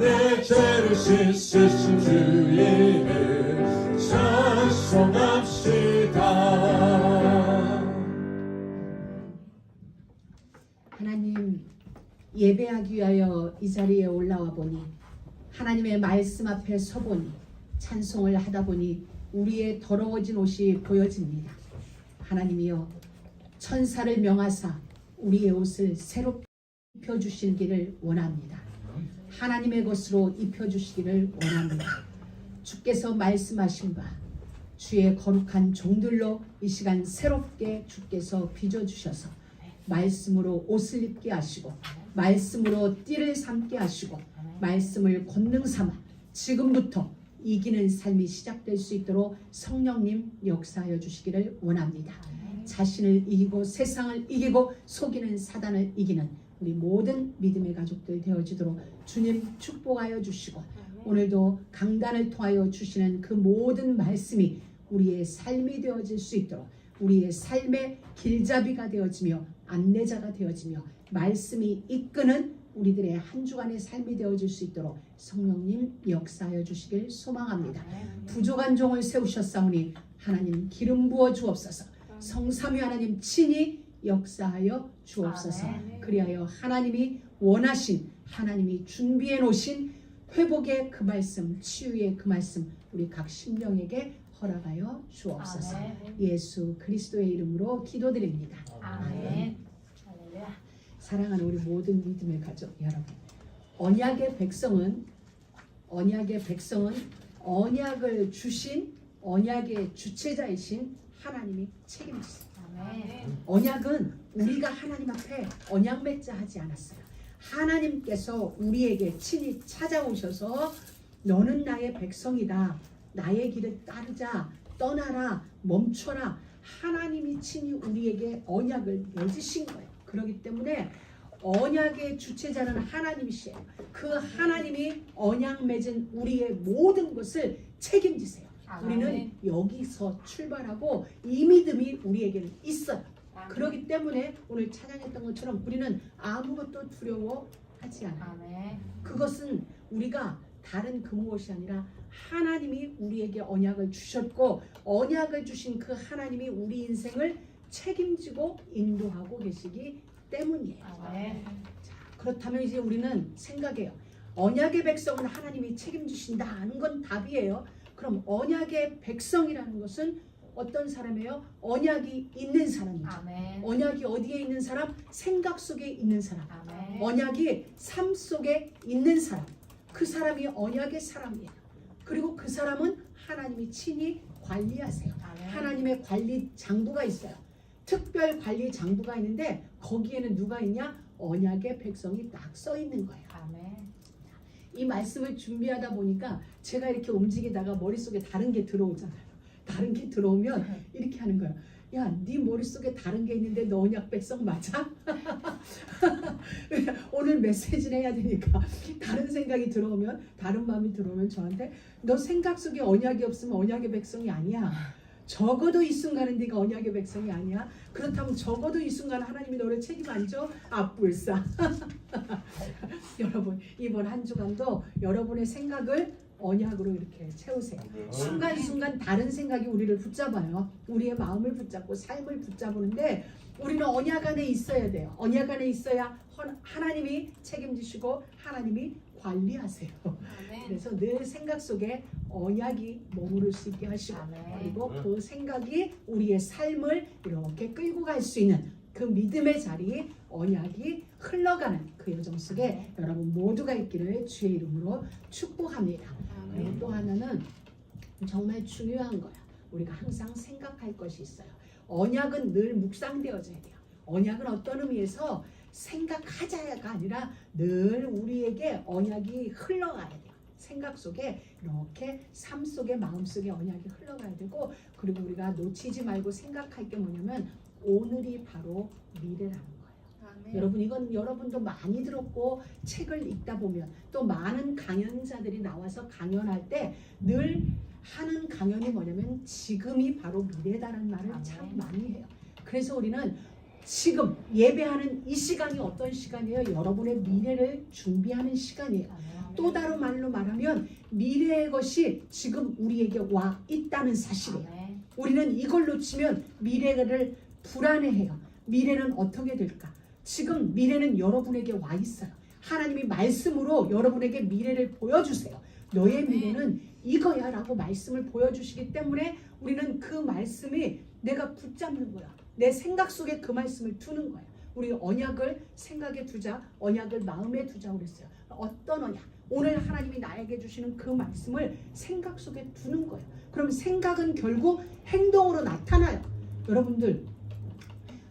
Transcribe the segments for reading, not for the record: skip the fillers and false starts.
내 죄를 씻으신 주의 이름 찬송합시다. 하나님, 예배하기 위하여 이 자리에 올라와 보니, 하나님의 말씀 앞에 서보니, 찬송을 하다 보니 우리의 더러워진 옷이 보여집니다. 하나님이여, 천사를 명하사 우리의 옷을 새롭게 입혀주시기를 원합니다. 하나님의 것으로 입혀주시기를 원합니다. 주께서 말씀하신 바 주의 거룩한 종들로 이 시간 새롭게 주께서 빚어주셔서 말씀으로 옷을 입게 하시고, 말씀으로 띠를 삼게 하시고, 말씀을 권능 삼아 지금부터 이기는 삶이 시작될 수 있도록 성령님 역사하여 주시기를 원합니다. 자신을 이기고 세상을 이기고 속이는 사단을 이기는 우리 모든 믿음의 가족들 되어지도록 주님 축복하여 주시고, 오늘도 강단을 통하여 주시는 그 모든 말씀이 우리의 삶이 되어질 수 있도록, 우리의 삶의 길잡이가 되어지며 안내자가 되어지며 말씀이 이끄는 우리들의 한 주간의 삶이 되어질 수 있도록 성령님 역사하여 주시길 소망합니다. 부족한 종을 세우셨사오니 하나님 기름 부어 주옵소서. 성삼위 하나님 친히 역사하여 주옵소서. 그리하여 하나님이 원하신, 하나님이 준비해 놓으신 회복의 그 말씀, 치유의 그 말씀 우리 각 심령에게 허락하여 주옵소서. 예수 그리스도의 이름으로 기도드립니다. 아멘. 사랑하는 우리 모든 믿음의 가족 여러분, 언약의 백성은 언약을 주신 언약의 주체자이신 하나님이 책임지세요. 언약은 우리가 하나님 앞에 언약 맺자 하지 않았어요. 하나님께서 우리에게 친히 찾아오셔서 너는 나의 백성이다, 나의 길을 따르자, 떠나라, 멈춰라, 하나님이 친히 우리에게 언약을 맺으신 거예요. 그렇기 때문에 언약의 주체자는 하나님이시에요. 그 하나님이 언약 맺은 우리의 모든 것을 책임지세요. 우리는 여기서 출발하고 이 믿음이 우리에게는 있어요. 그렇기 때문에 오늘 찬양했던 것처럼 우리는 아무것도 두려워하지 않아요. 그것은 우리가 다른 그 무엇이 아니라 하나님이 우리에게 언약을 주셨고, 언약을 주신 그 하나님이 우리 인생을 책임지고 인도하고 계시기 때문이에요. 자, 그렇다면 이제 우리는 생각해요. 언약의 백성은 하나님이 책임지신다 하는 건 답이에요. 그럼 언약의 백성이라는 것은 어떤 사람이에요? 언약이 있는 사람이죠. 언약이 어디에 있는 사람? 생각 속에 있는 사람. 언약이 삶 속에 있는 사람. 그 사람이 언약의 사람이에요. 그리고 그 사람은 하나님이 친히 관리하세요. 하나님의 관리 장부가 있어요. 특별 관리 장부가 있는데 거기에는 누가 있냐? 언약의 백성이 딱 써 있는 거예요. 이 말씀을 준비하다 보니까 제가 이렇게 움직이다가 머릿속에 다른 게 들어오잖아요. 다른 게 들어오면 이렇게 하는 거예요. 야, 네 머릿속에 다른 게 있는데 너 언약 백성 맞아? 오늘 메시지를 해야 되니까 다른 생각이 들어오면, 다른 마음이 들어오면 저한테 너 생각 속에 언약이 없으면 언약의 백성이 아니야. 적어도 이 순간은 네가 언약의 백성이 아니야. 그렇다면 적어도 이 순간 하나님이 너를 책임 안 져? 아뿔싸. 여러분, 이번 한 주간도 여러분의 생각을 언약으로 이렇게 채우세요. 순간순간 다른 생각이 우리를 붙잡아요. 우리의 마음을 붙잡고 삶을 붙잡는데 우리는 언약 안에 있어야 돼요. 언약 안에 있어야 하나님이 책임지시고 하나님이 관리하세요. 그래서 늘 생각 속에 언약이 머무를 수 있게 하시고, 그리고 그 생각이 우리의 삶을 이렇게 끌고 갈 수 있는 그 믿음의 자리에 언약이 흘러가는 그 여정 속에 여러분 모두가 있기를 주의 이름으로 축복합니다. 그리고 또 하나는 정말 중요한 거야. 우리가 항상 생각할 것이 있어요. 언약은 늘 묵상되어져야 돼요. 언약은 어떤 의미에서 생각하자가 아니라 늘 우리에게 언약이 흘러가야 돼요. 생각 속에 이렇게 삶 속에 마음 속에 언약이 흘러가야 되고, 그리고 우리가 놓치지 말고 생각할 게 뭐냐면 오늘이 바로 미래라는 거예요. 여러분, 이건 여러분도 많이 들었고 책을 읽다 보면 또 많은 강연자들이 나와서 강연할 때 늘 하는 강연이 뭐냐면 지금이 바로 미래다라는 말을 참 많이 해요. 그래서 우리는 지금 예배하는 이 시간이 어떤 시간이에요? 여러분의 미래를 준비하는 시간이에요. 또 다른 말로 말하면 미래의 것이 지금 우리에게 와 있다는 사실이에요. 우리는 이걸 놓치면 미래를 불안해해요. 미래는 어떻게 될까? 지금 미래는 여러분에게 와 있어요. 하나님이 말씀으로 여러분에게 미래를 보여주세요. 너의 미래는 이거야 라고 말씀을 보여주시기 때문에 우리는 그 말씀이 내가 붙잡는 거야. 내 생각 속에 그 말씀을 두는 거야. 우리 언약을 생각에 두자, 언약을 마음에 두자 그랬어요. 어떤 언약? 오늘 하나님이 나에게 주시는 그 말씀을 생각 속에 두는 거예요. 그럼 생각은 결국 행동으로 나타나요. 여러분들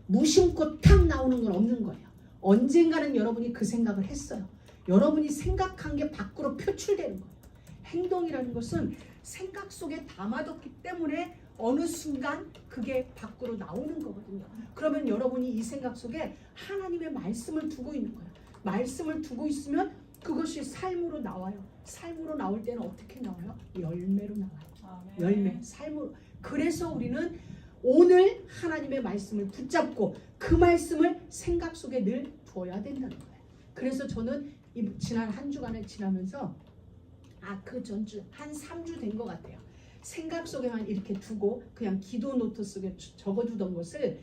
무심코 탁 나오는 건 없는 거예요. 언젠가는 여러분이 그 생각을 했어요. 여러분이 생각한 게 밖으로 표출되는 거예요. 행동이라는 것은 생각 속에 담아뒀기 때문에 어느 순간 그게 밖으로 나오는 거거든요. 그러면 여러분이 이 생각 속에 하나님의 말씀을 두고 있는 거예요. 말씀을 두고 있으면 그것이 삶으로 나와요. 삶으로 나올 때는 어떻게 나와요? 열매로 나와요. 열매, 삶으로. 그래서 우리는 오늘 하나님의 말씀을 붙잡고 그 말씀을 생각 속에 늘 둬야 된다는 거예요. 그래서 저는 지난 한 주간을 지나면서 그 전주 한 3주 된 것 같아요. 생각 속에만 이렇게 두고 그냥 기도 노트 속에 적어두던 것을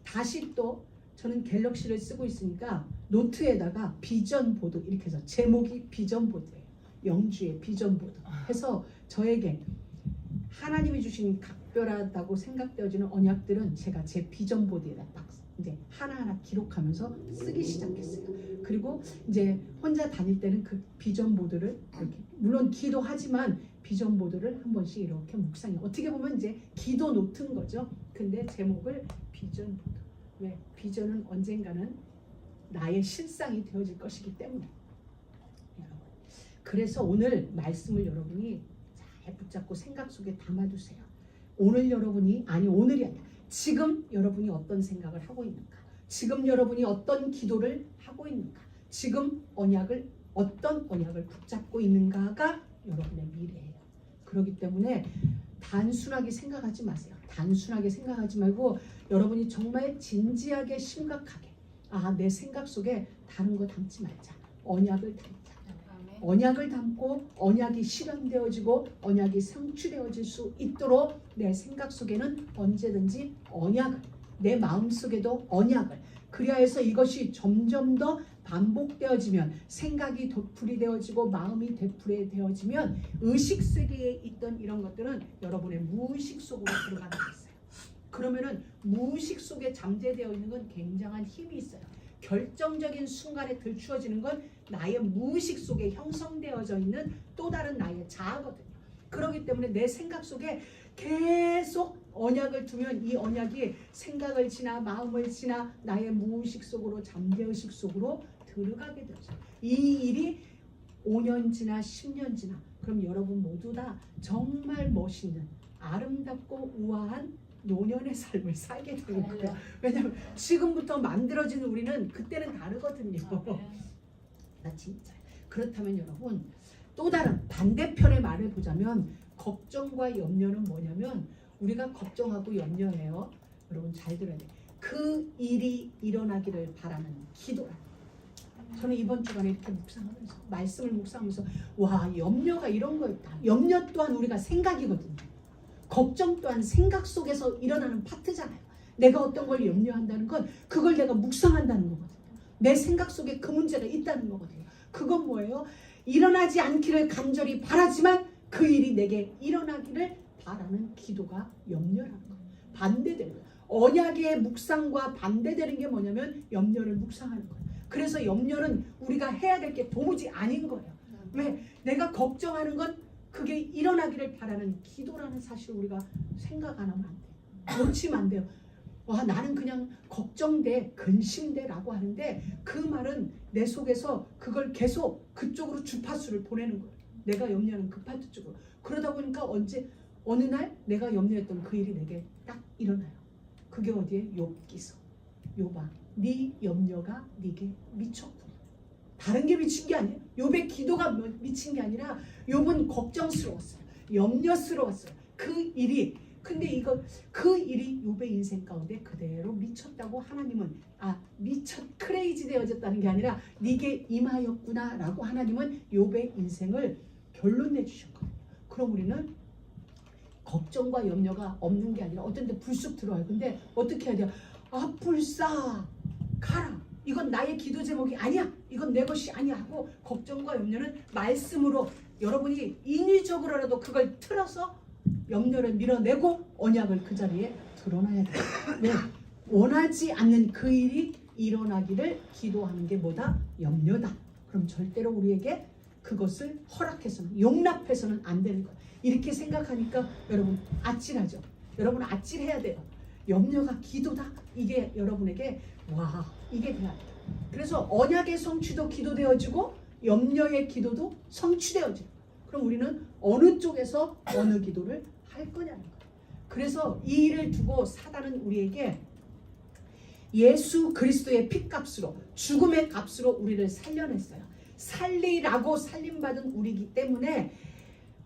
다시 또 저는 갤럭시를 쓰고 있으니까 노트에다가 비전 보드 이렇게 해서 제목이 비전 보드예요. 영주의 비전 보드 해서 저에게 하나님이 주신 각별하다고 생각되어지는 언약들은 제가 제 비전 보드에다 딱 이제 하나하나 기록하면서 쓰기 시작했어요. 그리고 이제 혼자 다닐 때는 그 비전 보드를 이렇게 물론 기도하지만 비전 보드를 한 번씩 이렇게 묵상해. 어떻게 보면 이제 기도 노트인 거죠. 근데 제목을 비전 보드. 왜? 비전은 언젠가는 나의 실상이 되어질 것이기 때문에. 여러분. 그래서 오늘 말씀을 여러분이 잘 붙잡고 생각 속에 담아두세요. 오늘 여러분이 오늘이 아니라 지금 여러분이 어떤 생각을 하고 있는가? 지금 여러분이 어떤 기도를 하고 있는가? 지금 어떤 언약을 붙잡고 있는가가 여러분의 미래예요. 그렇기 때문에 단순하게 생각하지 마세요. 단순하게 생각하지 말고 여러분이 정말 진지하게 심각하게 내 생각 속에 다른 거 담지 말자. 언약을 담자. 언약을 담고 언약이 실현되어지고 언약이 성취되어질 수 있도록 내 생각 속에는 언제든지 언약을, 내 마음 속에도 언약을, 그리하여 해서 이것이 점점 더 반복되어지면 생각이 되풀이 되어지고 마음이 되풀이 되어지면 의식 세계에 있던 이런 것들은 여러분의 무의식 속으로 들어가게 됐어요. 그러면은 무의식 속에 잠재되어 있는 건 굉장한 힘이 있어요. 결정적인 순간에 들추어지는 건 나의 무의식 속에 형성되어져 있는 또 다른 나의 자아거든요. 그렇기 때문에 내 생각 속에 계속 언약을 두면 이 언약이 생각을 지나 마음을 지나 나의 무의식 속으로 잠재의식 속으로 들어가게 되죠. 이 일이 5년 지나 10년 지나 그럼 여러분 모두 다 정말 멋있는 아름답고 우아한 노년의 삶을 살게 되는 거예요. 왜냐하면 지금부터 만들어지는 우리는 그때는 다르거든요. 나 진짜. 그렇다면 여러분 또 다른 반대편의 말을 보자면 걱정과 염려는 뭐냐면 우리가 걱정하고 염려해요. 여러분 잘 들어야 돼요. 그 일이 일어나기를 바라는 기도라. 저는 이번 주간에 이렇게 묵상하면서 말씀을 묵상하면서 염려가 이런 거였다. 염려 또한 우리가 생각이거든요. 걱정 또한 생각 속에서 일어나는 파트잖아요. 내가 어떤 걸 염려한다는 건 그걸 내가 묵상한다는 거거든요. 내 생각 속에 그 문제가 있다는 거거든요. 그건 뭐예요? 일어나지 않기를 간절히 바라지만 그 일이 내게 일어나기를 바라는 기도가 염려라는 거예요. 반대되는 거예요. 언약의 묵상과 반대되는 게 뭐냐면 염려를 묵상하는 거예요. 그래서 염려는 우리가 해야 될 게 도무지 아닌 거예요. 왜? 내가 걱정하는 건 그게 일어나기를 바라는 기도라는 사실을 우리가 생각 안 하면 안 돼요. 놓치면 안 돼요. 나는 그냥 걱정돼, 근심돼 라고 하는데 그 말은 내 속에서 그걸 계속 그쪽으로 주파수를 보내는 거예요. 내가 염려하는 그 파트 쪽으로. 그러다 보니까 어느 날 내가 염려했던 그 일이 내게 딱 일어나요. 그게 어디에? 욥기서. 욥아, 네 염려가 네게 미쳤구나. 다른 게 미친 게 아니에요. 욥의 기도가 미친 게 아니라 욥은 걱정스러웠어요. 염려스러웠어요. 그 일이 근데 이거 그 일이 욥의 인생 가운데 그대로 미쳤다고 하나님은 미쳤 크레이지 되어졌다는 게 아니라 네게 임하였구나라고 하나님은 욥의 인생을 결론 내주셨거든요. 그럼 우리는 걱정과 염려가 없는 게 아니라 어떤 데 불쑥 들어와요. 근데 어떻게 해야 돼요? 불싸 가라. 이건 나의 기도 제목이 아니야. 이건 내 것이 아니야 하고 걱정과 염려는 말씀으로 여러분이 인위적으로라도 그걸 틀어서 염려를 밀어내고 언약을 그 자리에 드러나야 돼요. 왜? 원하지 않는 그 일이 일어나기를 기도하는 게 뭐다? 염려다. 그럼 절대로 우리에게 그것을 허락해서는 용납해서는 안 되는 거예요. 이렇게 생각하니까 여러분 아찔하죠. 여러분 아찔해야 돼요. 염려가 기도다. 이게 여러분에게 이게 돼야 돼요. 그래서 언약의 성취도 기도되어지고 염려의 기도도 성취되어지고 그럼 우리는 어느 쪽에서 어느 기도를 할 거냐는 거예요. 그래서 이 일을 두고 사단은 우리에게 예수 그리스도의 핏값으로 죽음의 값으로 우리를 살려냈어요. 살리라고 살림받은 우리이기 때문에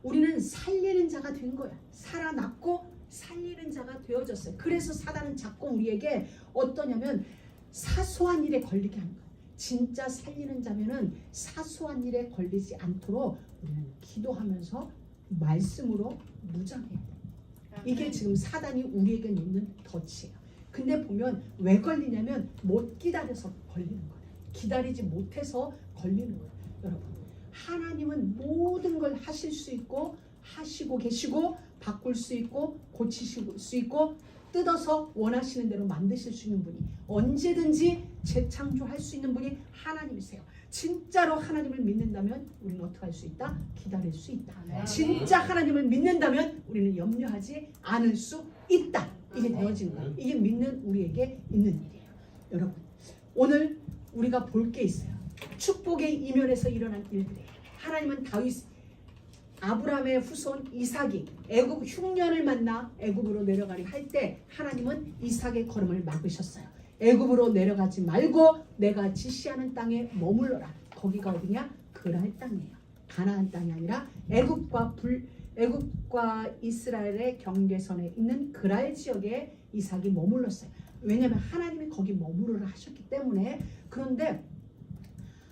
우리는 살리는 자가 된 거야. 살아났고 살리는 자가 되어졌어요. 그래서 사단은 자꾸 우리에게 어떠냐면 사소한 일에 걸리게 하는 거예요. 진짜 살리는 자면은 사소한 일에 걸리지 않도록 우리는 기도하면서 말씀으로 무장해야 돼요. 이게 지금 사단이 우리에게 놓는 덫이에요. 근데 보면 왜 걸리냐면 못 기다려서 걸리는 거예요. 기다리지 못해서 걸리는 거예요. 여러분 하나님은 모든 걸 하실 수 있고 하시고 계시고 바꿀 수 있고 고치실 수 있고 뜯어서 원하시는 대로 만드실 수 있는 분이 언제든지 재창조할 수 있는 분이 하나님이세요. 진짜로 하나님을 믿는다면 우리는 어떻게 할 수 있다? 기다릴 수 있다. 진짜 하나님을 믿는다면 우리는 염려하지 않을 수 있다. 이게 되어지는 거예요. 이게 믿는 우리에게 있는 일이에요. 여러분 오늘 우리가 볼 게 있어요. 축복의 이면에서 일어난 일들이에요. 하나님은 아브라함의 후손 이삭이 애굽 흉년을 만나 애굽으로 내려가려 할 때 하나님은 이삭의 걸음을 막으셨어요. 애굽으로 내려가지 말고 내가 지시하는 땅에 머물러라. 거기가 어디냐? 그랄 땅이에요. 가나안 땅이 아니라 애굽과 이스라엘의 경계선에 있는 그랄 지역에 이삭이 머물렀어요. 왜냐하면 하나님이 거기 머무르라 하셨기 때문에. 그런데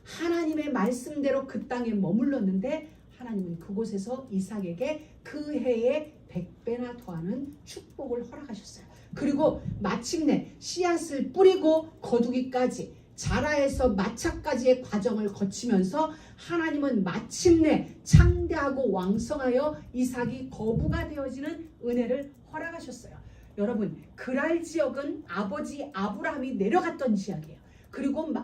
하나님의 말씀대로 그 땅에 머물렀는데 하나님은 그곳에서 이삭에게 그 해에 100배나 더하는 축복을 허락하셨어요. 그리고 마침내 씨앗을 뿌리고 거두기까지 자라에서 마차까지의 과정을 거치면서 하나님은 마침내 창대하고 왕성하여 이삭이 거부가 되어지는 은혜를 허락하셨어요. 여러분 그랄 지역은 아버지 아브라함이 내려갔던 지역이에요. 그리고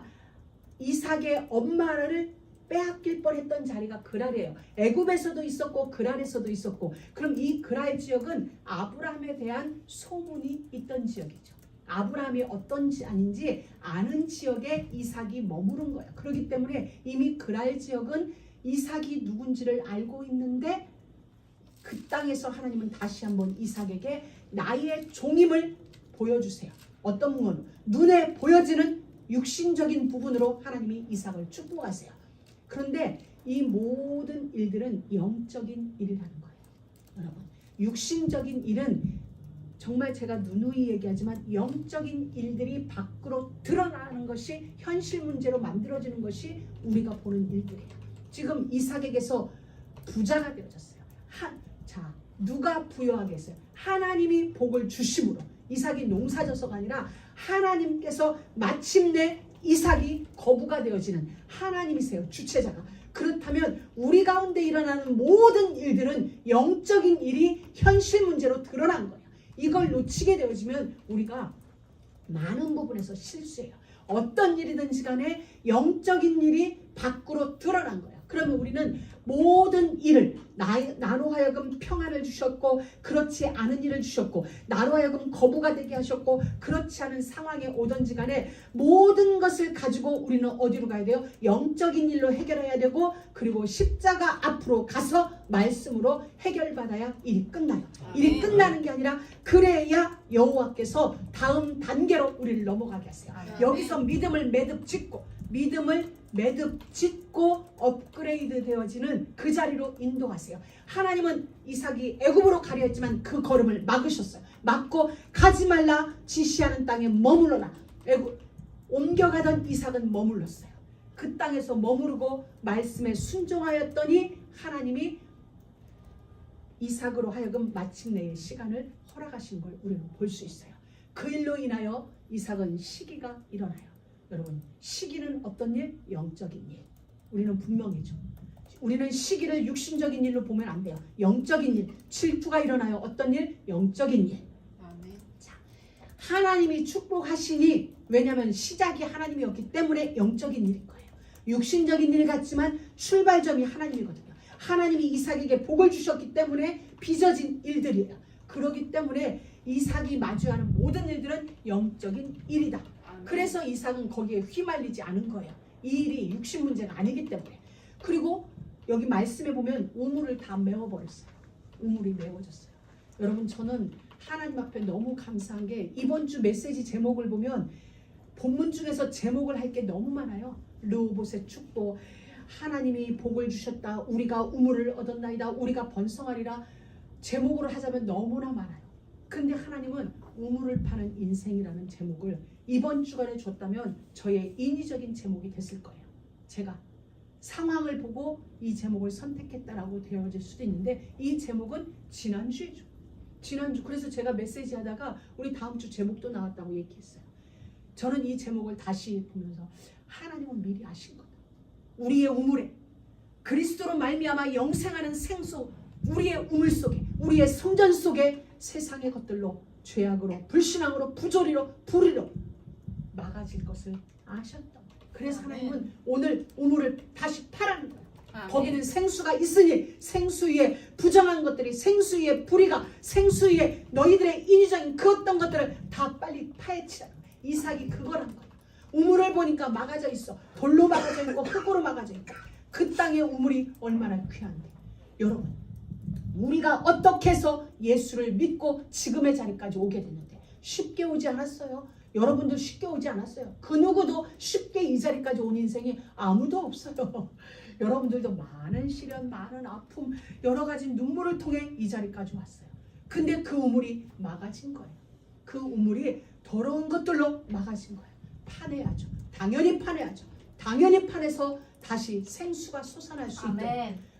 이삭의 엄마를 빼앗길 뻔했던 자리가 그랄이에요. 애굽에서도 있었고 그랄에서도 있었고. 그럼 이 그랄 지역은 아브라함에 대한 소문이 있던 지역이죠. 아브라함이 어떤지 아닌지 아는 지역에 이삭이 머무른 거예요. 그렇기 때문에 이미 그랄 지역은 이삭이 누군지를 알고 있는데 그 땅에서 하나님은 다시 한번 이삭에게 나의 종임을 보여주세요. 어떤 부분? 눈에 보여지는 육신적인 부분으로 하나님이 이삭을 축복하세요. 그런데 이 모든 일들은 영적인 일이라는 거예요. 여러분 육신적인 일은 정말 제가 누누이 얘기하지만 영적인 일들이 밖으로 드러나는 것이 현실 문제로 만들어지는 것이 우리가 보는 일들이에요. 지금 이삭에게서 부자가 되어졌어요. 자 누가 부여하게 했어요? 하나님이 복을 주심으로. 이삭이 농사져서가 아니라 하나님께서 마침내 이삭이 거부가 되어지는 하나님이세요. 주체자가. 그렇다면 우리 가운데 일어나는 모든 일들은 영적인 일이 현실 문제로 드러난 거예요. 이걸 놓치게 되어지면 우리가 많은 부분에서 실수해요. 어떤 일이든지 간에 영적인 일이 밖으로 드러난 거예요. 그러면 우리는 모든 일을 나로 하여금 평안을 주셨고 그렇지 않은 일을 주셨고 나로 하여금 거부가 되게 하셨고 그렇지 않은 상황에 오든지 간에 모든 것을 가지고 우리는 어디로 가야 돼요? 영적인 일로 해결해야 되고 그리고 십자가 앞으로 가서 말씀으로 해결받아야 일이 끝나요. 일이 끝나는 게 아니라 그래야 여호와께서 다음 단계로 우리를 넘어가게 하세요. 여기서 믿음을 매듭 짓고 믿음을 매듭 짓고 업그레이드 되어지는 그 자리로 인도하세요. 하나님은 이삭이 애굽으로 가려 했지만 그 걸음을 막으셨어요. 막고 가지 말라 지시하는 땅에 머물러라. 옮겨가던 이삭은 머물렀어요. 그 땅에서 머무르고 말씀에 순종하였더니 하나님이 이삭으로 하여금 마침내의 시간을 허락하신 걸 우리는 볼 수 있어요. 그 일로 인하여 이삭은 시기가 일어나요. 여러분, 시기는 어떤 일? 영적인 일. 우리는 분명히죠. 우리는 시기를 육신적인 일로 보면 안 돼요. 영적인 일. 질투가 일어나요. 어떤 일? 영적인 일. 자, 하나님이 축복하시니, 왜냐하면 시작이 하나님이었기 때문에 영적인 일인 거예요. 육신적인 일 같지만 출발점이 하나님이거든요. 하나님이 이삭에게 복을 주셨기 때문에 빚어진 일들이에요. 그렇기 때문에 이삭이 마주하는 모든 일들은 영적인 일이다. 그래서 이삭은 거기에 휘말리지 않은 거예요. 이 일이 육신 문제가 아니기 때문에. 그리고 여기 말씀에 보면 우물을 다 메워버렸어요. 우물이 메워졌어요. 여러분, 저는 하나님 앞에 너무 감사한 게 이번 주 메시지 제목을 보면 본문 중에서 제목을 할 게 너무 많아요. 르호봇의 축복, 하나님이 복을 주셨다, 우리가 우물을 얻었나이다, 우리가 번성하리라. 제목으로 하자면 너무나 많아요. 근데 하나님은 우물을 파는 인생이라는 제목을 이번 주간에 줬다면 저의 인위적인 제목이 됐을 거예요. 제가 상황을 보고 이 제목을 선택했다라고 되어질 수도 있는데 이 제목은 지난주죠. 지난주. 그래서 제가 메시지 하다가 우리 다음 주 제목도 나왔다고 얘기했어요. 저는 이 제목을 다시 보면서 하나님은 미리 아신 거다. 우리의 우물에 그리스도로 말미암아 영생하는 생수, 우리의 우물 속에, 우리의 성전 속에 세상의 것들로, 죄악으로, 불신앙으로, 부조리로, 불의로 막아질 것을 아셨다. 그래서 하나님은 오늘 우물을 다시 파라는 거예요. 거기는 생수가 있으니 생수 위에 부정한 것들이, 생수 위에 불의가, 생수 위에 너희들의 인위적인 그 어떤 것들을 다 빨리 파헤치라. 이삭이 그거란 거예요. 우물을 보니까 막아져 있어. 돌로 막아져 있고 흙으로 막아져 있고. 그 땅의 우물이 얼마나 귀한데. 여러분, 우리가 어떻게 해서 예수를 믿고 지금의 자리까지 오게 됐는데 쉽게 오지 않았어요. 여러분도 쉽게 오지 않았어요. 그 누구도 쉽게 이 자리까지 온 인생이 아무도 없어요. 여러분들도 많은 시련, 많은 아픔, 여러 가지 눈물을 통해 이 자리까지 왔어요. 근데 그 우물이 막아진 거예요. 그 우물이 더러운 것들로 막아진 거예요. 파내야죠. 당연히 파내야죠. 당연히 파내서 다시 생수가 솟아날 수 있도록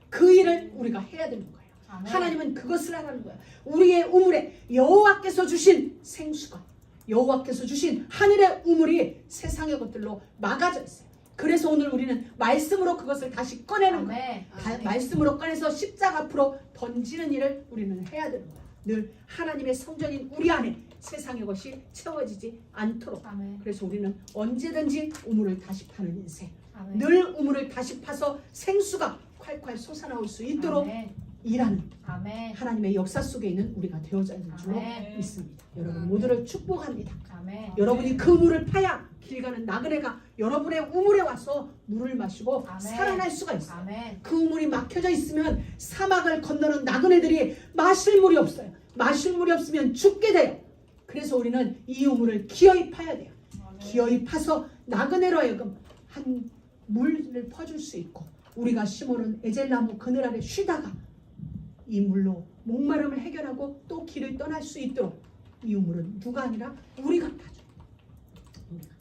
그 일을 우리가 해야 되는 거예요. 아멘. 하나님은 그것을 하라는 거예요. 우리의 우물에 여호와께서 주신 생수가, 여호와께서 주신 하늘의 우물이 세상의 것들로 막아져 있어요. 그래서 오늘 우리는 말씀으로 그것을 다시 꺼내는 거예요. 말씀으로 꺼내서 십자가 앞으로 던지는 일을 우리는 해야 되는 거예요. 늘 하나님의 성전인 우리 안에 세상의 것이 채워지지 않도록. 아멘. 그래서 우리는 언제든지 우물을 다시 파는 인생, 아멘. 늘 우물을 다시 파서 생수가 콸콸 솟아나올 수 있도록 아멘. 일하는 아멘. 하나님의 역사 속에 있는 우리가 되어져 있는 줄로 믿습니다. 여러분 모두를 축복합니다. 아멘. 여러분이 그 물을 파야 길 가는 나그네가 여러분의 우물에 와서 물을 마시고 아멘. 살아날 수가 있어요. 아멘. 그 우물이 막혀져 있으면 사막을 건너는 나그네들이 마실 물이 없어요. 마실 물이 없으면 죽게 돼요. 그래서 우리는 이 우물을 기어이 파야 돼요. 아멘. 기어이 파서 나그네로 하여금 한 물을 퍼줄 수 있고, 우리가 심어놓은 에젤나무 그늘 아래 쉬다가 이 물로 목마름을 해결하고 또 길을 떠날 수 있도록 이 우물은 누가 아니라 우리가 파줘요. 우리가.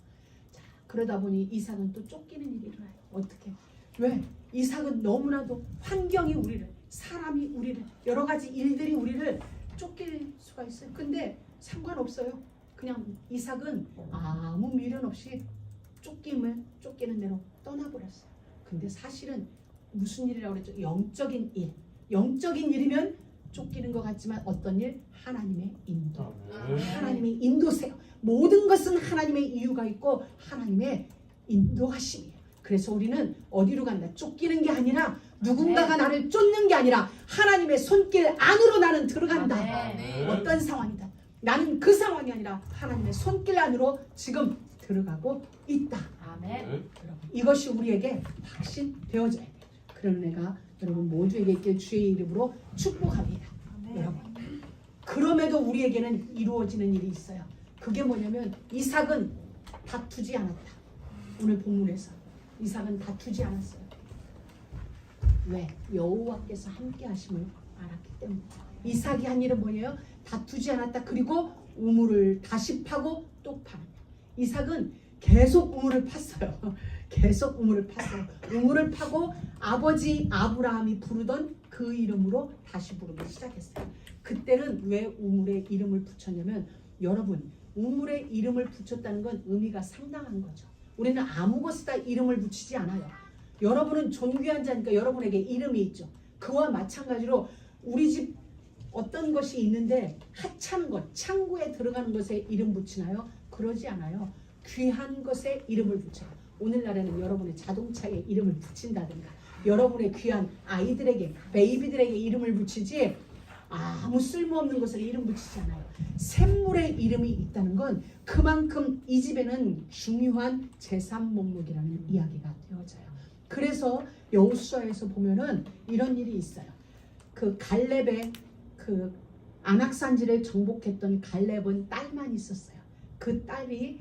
자, 그러다 보니 이삭은 또 쫓기는 일이 일어나요. 어떻게? 왜? 이삭은 너무나도 환경이 우리를, 사람이 우리를, 여러 가지 일들이 우리를 쫓길 수가 있어요. 근데 상관없어요. 그냥 이삭은 아무 미련 없이 쫓기는 대로 떠나버렸어요. 근데 사실은 무슨 일이라고 그랬죠? 영적인 일. 영적인 일이면 쫓기는 것 같지만 어떤 일? 하나님의 인도. 하나님의 인도세요. 모든 것은 하나님의 이유가 있고 하나님의 인도하심이에요. 그래서 우리는 어디로 간다? 쫓기는 게 아니라, 누군가가 나를 쫓는 게 아니라 하나님의 손길 안으로 나는 들어간다. 어떤 상황이다. 나는 그 상황이 아니라 하나님의 손길 안으로 지금 들어가고 있다. 아멘. 이것이 우리에게 확신되어져야 돼요. 그런 은혜가 여러분 모두에게 있길 주의 이름으로 축복합니다. 여러분, 그럼에도 우리에게는 이루어지는 일이 있어요. 그게 뭐냐면 이삭은 다투지 않았다. 오늘 본문에서 이삭은 다투지 않았어요. 왜? 여호와께서 함께 하심을 알았기 때문에. 이삭이 한 일은 뭐예요? 다투지 않았다. 그리고 우물을 다시 파고 또 파는. 이삭은 계속 우물을 팠어요. 계속 우물을 팠어요. 우물을 파고 아버지 아브라함이 부르던 그 이름으로 다시 부르기 시작했어요. 그때는 왜 우물에 이름을 붙였냐면, 여러분, 우물에 이름을 붙였다는 건 의미가 상당한 거죠. 우리는 아무것에다 이름을 붙이지 않아요. 여러분은 존귀한 자니까 여러분에게 이름이 있죠. 그와 마찬가지로 우리 집 어떤 것이 있는데 하찮은 것, 창고에 들어가는 것에 이름 붙이나요? 그러지 않아요. 귀한 것에 이름을 붙여요. 오늘날에는 여러분의 자동차에 이름을 붙인다든가, 여러분의 귀한 아이들에게, 베이비들에게 이름을 붙이지 아무 쓸모없는 것을 이름 붙이지 않아요. 샘물에 이름이 있다는 건 그만큼 이 집에는 중요한 재산 목록이라는 이야기가 되어져요. 그래서 여호수아에서 보면은 이런 일이 있어요. 그 갈렙의 그 안악산지를 정복했던 갈렙은 딸만 있었어요. 그 딸이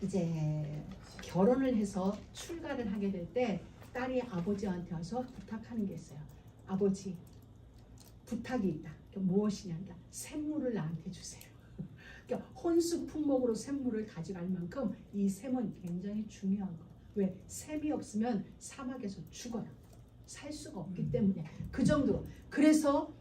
이제 결혼을 해서 출가를 하게 될 때 딸이 아버지한테 와서 부탁하는 게 있어요. 아버지, 부탁이 있다. 무엇이냐니까 샘물을 나한테 주세요. 그러니까 혼수 품목으로 샘물을 가져갈 만큼 이 샘은 굉장히 중요한 거. 왜? 샘이 없으면 사막에서 죽어요. 살 수가 없기 때문에. 그 정도로. 그래서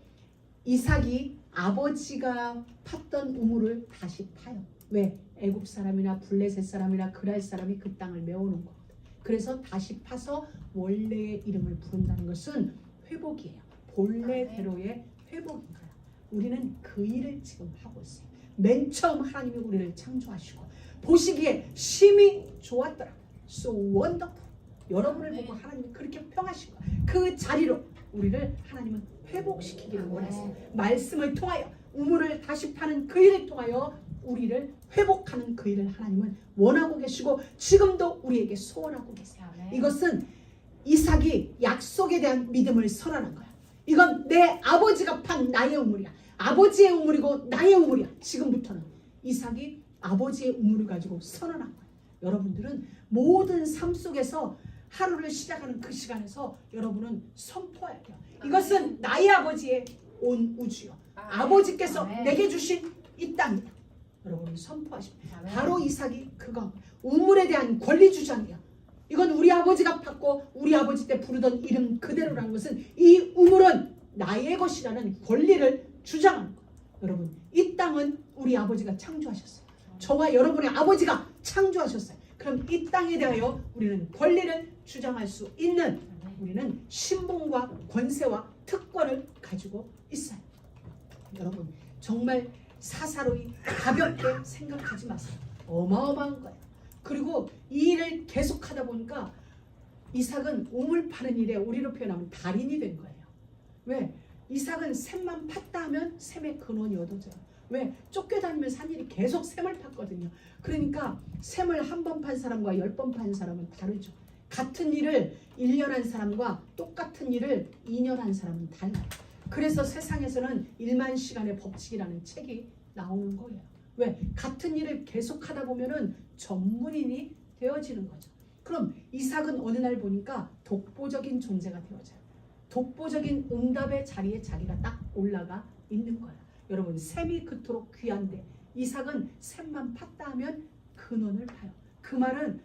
이삭이 아버지가 팠던 우물을 다시 파요. 왜? 애굽 사람이나 블레셋 사람이나 그랄 사람이 그 땅을 메워놓은 거거든. 그래서 다시 파서 원래의 이름을 부른다는 것은 회복이에요. 본래대로의 회복인 거야. 우리는 그 일을 지금 하고 있어요. 맨 처음 하나님이 우리를 창조하시고 보시기에 심히 좋았더라. So wonderful. 여러분을 보고 하나님이 그렇게 평하신 거야. 그 자리로 우리를 하나님은 회복시키기를 원하세요. 말씀을 통하여 우물을 다시 파는 그 일을 통하여 우리를 회복하는 그 일을 하나님은 원하고 계시고 지금도 우리에게 소원하고 계세요. 이것은 이삭이 약속에 대한 믿음을 선언한 거야. 이건 내 아버지가 판 나의 우물이야. 아버지의 우물이고 나의 우물이야. 지금부터는 이삭이 아버지의 우물을 가지고 선언한 거야. 여러분들은 모든 삶 속에서 하루를 시작하는 그 시간에서 여러분은 선포해야 돼요. 이것은 나의 아버지의 온 우주요. 아버지께서 내게 주신 이 땅이다. 여러분이 선포하십니다. 바로 이삭이 그거 우물에 대한 권리 주장이야. 이건 우리 아버지가 팠고 우리 아버지 때 부르던 이름 그대로라는 것은 이 우물은 나의 것이라는 권리를 주장하는 거예요. 여러분, 이 땅은 우리 아버지가 창조하셨어요. 저와 여러분의 아버지가 창조하셨어요. 그럼 이 땅에 대하여 우리는 권리를 주장할 수 있는, 우리는 신분과 권세와 특권을 가지고 있어요. 여러분, 정말 사사로이 가볍게 생각하지 마세요. 어마어마한 거예요. 그리고 이 일을 계속하다 보니까 이삭은 우물 파는 일에 우리로 표현하면 달인이 된 거예요. 왜? 이삭은 샘만 팠다 하면 샘의 근원이 얻어져요. 왜? 쫓겨다니면서 한 일이 계속 샘을 팠거든요. 그러니까 샘을 한 번 판 사람과 10번 판 사람은 다르죠. 같은 일을 1년 한 사람과 똑같은 일을 2년 한 사람은 달라요. 그래서 세상에서는 1만 시간의 법칙이라는 책이 나오는 거예요. 왜? 같은 일을 계속하다 보면은 전문인이 되어지는 거죠. 그럼 이삭은 어느 날 보니까 독보적인 존재가 되어져요. 독보적인 응답의 자리에 자기가 딱 올라가 있는 거예요. 여러분, 샘이 그토록 귀한데 이삭은 샘만 팠다 하면 근원을 파요. 그 말은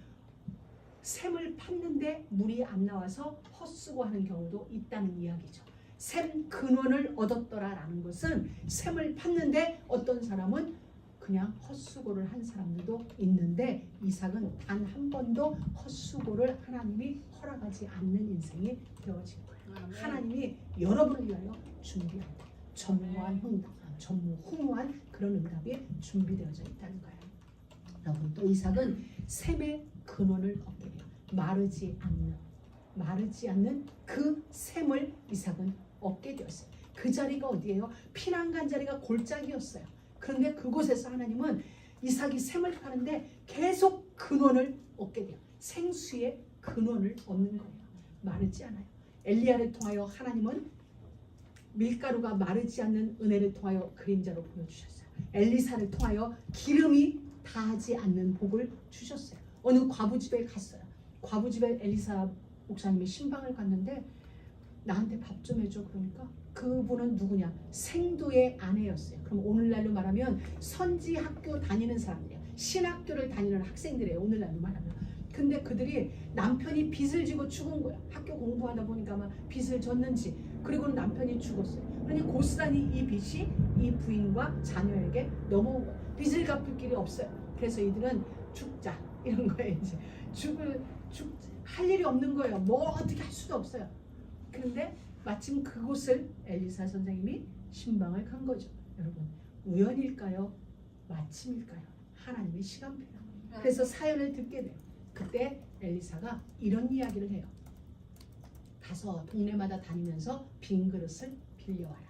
샘을 팠는데 물이 안 나와서 헛수고하는 경우도 있다는 이야기죠. 샘 근원을 얻었더라라는 것은 샘을 팠는데 어떤 사람은 그냥 헛수고를 한 사람들도 있는데 이삭은 단 한 번도 헛수고를 하나님이 허락하지 않는 인생이 되어진 거예요. 하나님이 여러분을 위하여 준비한 전무한 응답, 전무후무한 그런 응답이 준비되어져 있다는 거예요. 여러분, 또 이삭은 샘의 근원을 얻게 돼요. 마르지 않는 그 샘을 이삭은 얻게 되었어요. 그 자리가 어디예요? 피난 간 자리가 골짜기였어요. 그런데 그곳에서 하나님은 이삭이 샘을 파는데 계속 근원을 얻게 돼요. 생수의 근원을 얻는 거예요. 마르지 않아요. 엘리야를 통하여 하나님은 밀가루가 마르지 않는 은혜를 통하여 그림자로 보여주셨어요. 엘리사를 통하여 기름이 다하지 않는 복을 주셨어요. 어느 과부 집에 갔어요. 과부 집에 엘리사 목사님이 신방을 갔는데 나한테 밥 좀 해줘. 그러니까 그분은 누구냐? 생도의 아내였어요. 그럼 오늘날로 말하면 선지 학교 다니는 사람들이에요. 신학교를 다니는 학생들이에요. 오늘날로 말하면. 근데 그들이 남편이 빚을 지고 죽은 거야. 학교 공부하다 보니까 아마 빚을 졌는지, 그리고는 남편이 죽었어요. 그러니 고스란히 이 빚이 이 부인과 자녀에게 넘어온 거야. 빚을 갚을 길이 없어요. 그래서 이들은 죽자 이런 거예요. 이제 할 일이 없는 거예요. 뭐 어떻게 할 수도 없어요. 그런데 마침 그곳을 엘리사 선생님이 신방을 간 거죠. 여러분, 우연일까요? 마침일까요? 하나님의 시간표다. 그래서 사연을 듣게 돼요. 그때 엘리사가 이런 이야기를 해요. 가서 동네마다 다니면서 빈 그릇을 빌려와라.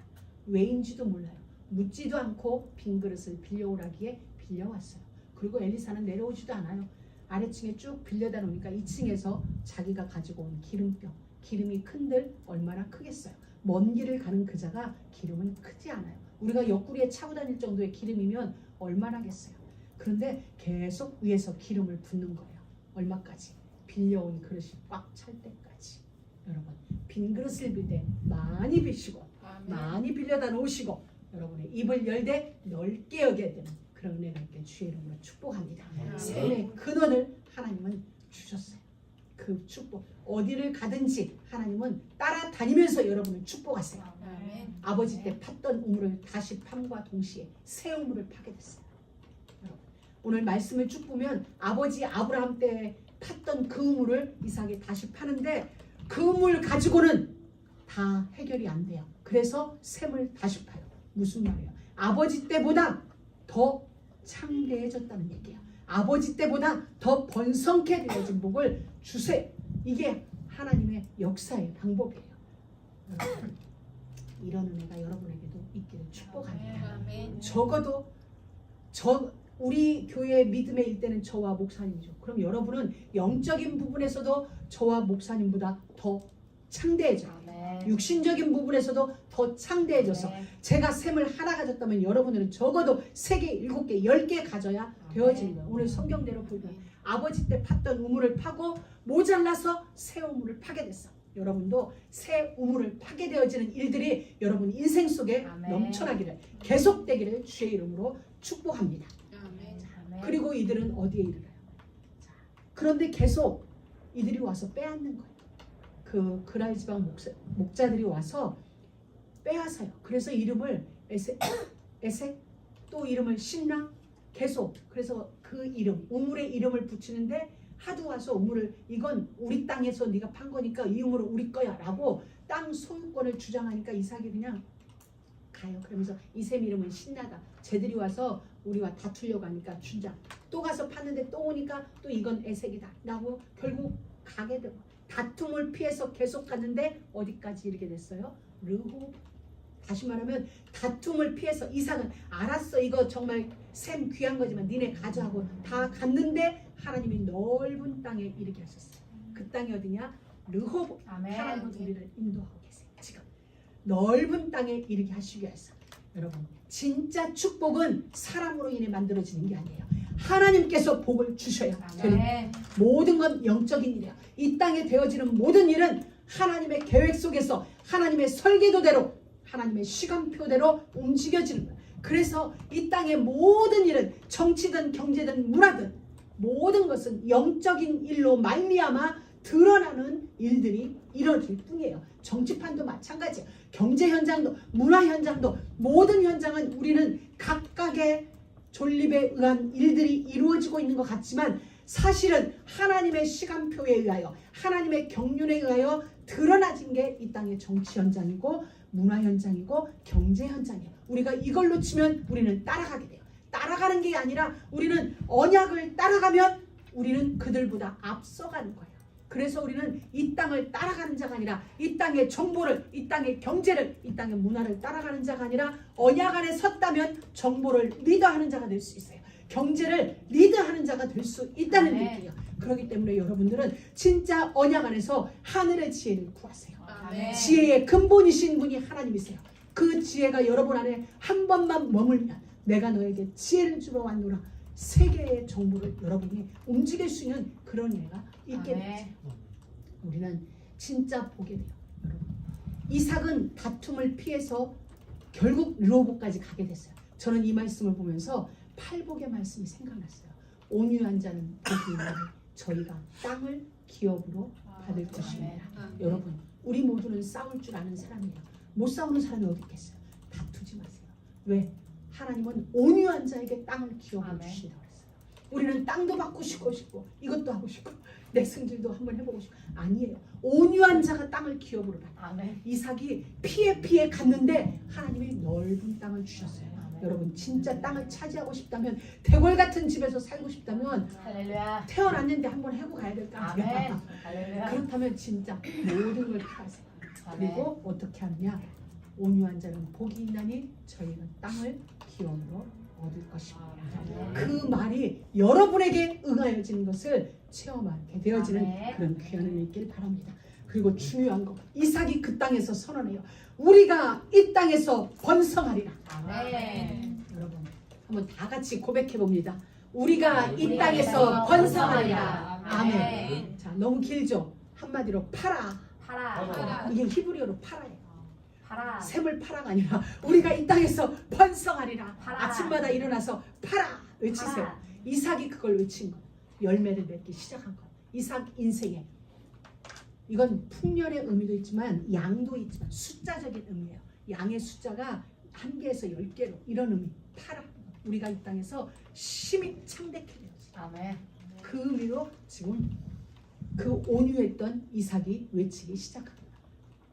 왜인지도 몰라요. 묻지도 않고 빈 그릇을 빌려오라기에 빌려왔어요. 그리고 엘리사는 내려오지도 않아요. 아래층에 쭉 빌려다 놓으니까 2층에서 자기가 가지고 온 기름병, 기름이 큰들 얼마나 크겠어요. 먼 길을 가는 그자가 기름은 크지 않아요. 우리가 옆구리에 차고 다닐 정도의 기름이면 얼마나겠어요. 그런데 계속 위에서 기름을 붓는 거예요. 얼마까지? 빌려온 그릇이 꽉 찰 때까지. 여러분, 빈 그릇을 빌 때 많이 비시고 많이 빌려다 놓으시고 여러분의 입을 열되 넓게 여겨야 되는 그런 은혜가 있게 주의 이름으로 축복합니다. 삶의 근원을 하나님은 주셨어요. 그 축복, 어디를 가든지 하나님은 따라다니면서 여러분을 축복하세요. 아버지 때 팠던 우물을 다시 팜과 동시에 새 우물을 파게 됐어요. 여러분, 오늘 말씀을 쭉 보면 아버지 아브라함 때 팠던 그 우물을 이삭이 다시 파는데 그 우물 가지고는 다 해결이 안 돼요. 그래서 샘을 다시 파요. 무슨 말이에요? 아버지 때보다 더 창대해졌다는 얘기예요. 아버지 때보다 더 번성케 되어진 복을 주세요. 이게 하나님의 역사의 방법이에요. 여러분, 이런 은혜가 여러분에게도 있기를 축복합니다. 적어도 우리 교회 믿음의 일대는 저와 목사님이죠. 그럼 여러분은 영적인 부분에서도 저와 목사님보다 더 창대해져요. 육신적인 부분에서도 더 창대해져서 제가 샘을 하나 가졌다면 여러분들은 적어도 3개, 7개, 10개 가져야 되어지는 거예요. 오늘 성경대로 보면 아버지 때 팠던 우물을 파고 모자라서 새 우물을 파게 됐어. 여러분도 새 우물을 파게 되어지는 일들이 여러분 인생 속에 넘쳐나기를, 계속되기를 주의 이름으로 축복합니다. 그리고 이들은 어디에 이르러요? 그런데 계속 이들이 와서 빼앗는 거예요. 그 그랄 지방 목자들이 와서 빼앗아요. 그래서 이름을 에색, 또 이름을 신랑, 계속. 그래서 그 이름, 우물의 이름을 붙이는데 하도 와서 우물을, 이건 우리 땅에서 네가 판 거니까 이 우물은 우리 거야 라고 땅 소유권을 주장하니까 이삭이 그냥 가요. 그러면서 이 샘 이름은 신나다. 쟤들이 와서 우리와 다투려고 하니까 주자. 또 가서 팠는데 또 오니까 또 이건 에색이다 라고 결국 가게 되고, 다툼을 피해서 계속 갔는데 어디까지 이르게 됐어요? 르호. 다시 말하면 다툼을 피해서 이삭은 알았어, 이거 정말 샘 귀한 거지만 니네 가져하고 다 갔는데 하나님이 넓은 땅에 이르게 하셨어요. 그 땅이 어디냐? 르호보. 하나님은 우리를 인도하고 계세요. 지금 넓은 땅에 이르게 하시기 위해서. 여러분, 진짜 축복은 사람으로 인해 만들어지는 게 아니에요. 하나님께서 복을 주셔야 되는 모든 건 영적인 일이야. 이 땅에 되어지는 모든 일은 하나님의 계획 속에서 하나님의 설계도대로 하나님의 시간표대로 움직여지는 거야. 그래서 이 땅의 모든 일은 정치든 경제든 문화든 모든 것은 영적인 일로 말미암아 드러나는 일들이 이뤄질 뿐이에요. 정치판도 마찬가지예요. 경제 현장도 문화 현장도 모든 현장은 우리는 각각의 존립에 의한 일들이 이루어지고 있는 것 같지만 사실은 하나님의 시간표에 의하여 하나님의 경륜에 의하여 드러나진 게 이 땅의 정치 현장이고 문화 현장이고 경제 현장이에요. 우리가 이걸 놓치면 우리는 따라가게 돼요. 따라가는 게 아니라 우리는 언약을 따라가면 우리는 그들보다 앞서가는 거예요. 그래서 우리는 이 땅을 따라가는 자가 아니라 이 땅의 정보를, 이 땅의 경제를, 이 땅의 문화를 따라가는 자가 아니라 언약 안에 섰다면 정보를 리더하는 자가 될 수 있어요. 경제를 리드하는 자가 될 수 있다는 얘기예요. 그렇기 때문에 여러분들은 진짜 언약 안에서 하늘의 지혜를 구하세요. 지혜의 근본이신 분이 하나님이세요. 그 지혜가 여러분 안에 한 번만 머물면 내가 너에게 지혜를 주러 왔노라. 세계의 정보를 여러분이 움직일 수 있는 그런 애가 있게 되죠. 우리는 진짜 보게 돼요. 여러분. 이삭은 다툼을 피해서 결국 르호봇까지 가게 됐어요. 저는 이 말씀을 보면서 팔복의 말씀이 생각났어요. 온유한 자는 복이 있나니 저희가 땅을 기업으로 받을 것입니다. 여러분, 우리 모두는 싸울 줄 아는 사람이에요. 못 싸우는 사람이 어디 있겠어요? 다투지 마세요. 왜? 하나님은 온유한 자에게 땅을 기업으로 주신다고 했어요. 우리는 땅도 받고 싶고 이것도 하고 싶고 내 승질도 한번 해보고 싶고 아니에요. 온유한 자가 땅을 기업으로 받아요. 이삭이 피해 갔는데 하나님이 넓은 땅을 주셨어요. 여러분 진짜 땅을 차지하고 싶다면 대궐 같은 집에서 살고 싶다면 할렐루야. 태어났는데 한번 해고 가야 될 거 아멘. 아니에요. 할렐루야. 그렇다면 진짜 모든 걸 피하세요. 그리고 어떻게 하느냐? 온유한 자는 복이 있나니 저희가 땅을 기업으로 얻을 것입니다. 그 말이 여러분에게 응하여지는 것을 체험하게 되어지는 아멘. 그런 귀한 은혜 있길 바랍니다. 그리고 중요한 거 이삭이 그 땅에서 선언해요. 우리가 이 땅에서 번성하리라. 아멘. 여러분 한번 다 같이 고백해 봅니다. 우리가 이 우리가 땅에서 번성하리라. 아멘. 아멘. 자 너무 길죠? 한마디로 팔아. 팔아. 이게 히브리어로 팔아예요. 팔아. 샘을 팔아가 아니라 우리가 이 땅에서 번성하리라. 팔아. 아침마다 일어나서 팔아 외치세요. 팔아. 이삭이 그걸 외친 거. 열매를 맺기 시작한 거. 이삭 인생에 이건 풍년의 의미도 있지만 양도 있지만 숫자적인 의미예요. 양의 숫자가 1개에서 10개로 이런 의미. 팔아. 우리가 이 땅에서 심히 창대케 되었지. 아멘. 그 의미로 지금 그 온유했던 이삭이 외치기 시작합니다.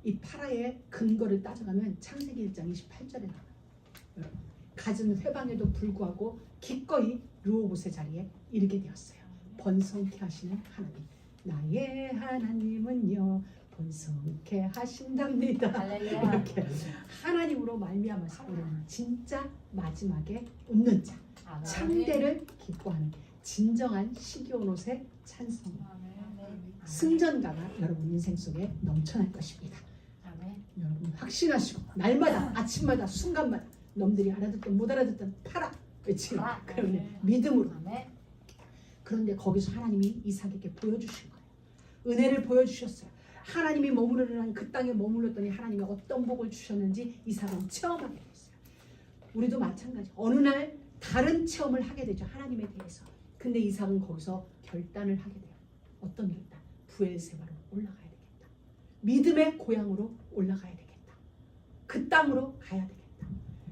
이 파라의 근거를 따져가면 창세기 1장 28절에 나와요. 갖은 회방에도 불구하고 기꺼이 르호봇의 자리에 이르게 되었어요. 번성케 하시는 하나님. 나의 하나님은요 번성케 하신답니다. 할렐루야. 이렇게 하나님으로 말미암아서 우리는 진짜 마지막에 웃는 자, 아멘. 창대를 기뻐하는 진정한 시기온옷의 찬송. 아멘. 승전가가 여러분 인생 속에 넘쳐날 것입니다. 아멘. 여러분 확신하시고 날마다 아침마다 순간마다 놈들이 알아듣든 못 알아듣든 팔아 외치는 팔아. 그런 믿음으로. 아멘. 그런데 거기서 하나님이 이삭에게 보여주신 거예요. 은혜를 보여주셨어요. 하나님이 머무르는 그 땅에 머물렀더니 하나님이 어떤 복을 주셨는지 이삭은 체험하게 됐어요. 우리도 마찬가지. 어느 날 다른 체험을 하게 되죠. 하나님에 대해서. 근데 이삭은 거기서 결단을 하게 돼요. 어떤 결단? 부엘세바로 올라가야 되겠다. 믿음의 고향으로 올라가야 되겠다. 그 땅으로 가야 되겠다.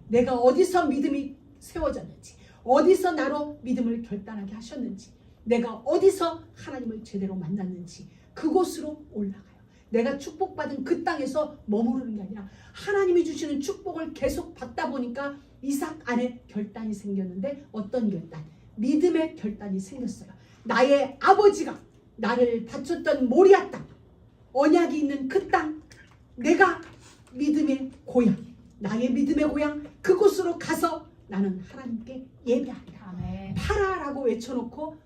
내가 어디서 믿음이 세워졌는지, 어디서 나로 믿음을 결단하게 하셨는지, 내가 어디서 하나님을 제대로 만났는지 그곳으로 올라가요. 내가 축복받은 그 땅에서 머무르는 게 아니라 하나님이 주시는 축복을 계속 받다 보니까 이삭 안에 결단이 생겼는데 어떤 결단? 믿음의 결단이 생겼어요. 나의 아버지가 나를 바쳤던 모리아 땅, 언약이 있는 그 땅, 내가 믿음의 고향, 나의 믿음의 고향 그곳으로 가서 나는 하나님께 예배하리라. 아멘. 파라라고 외쳐놓고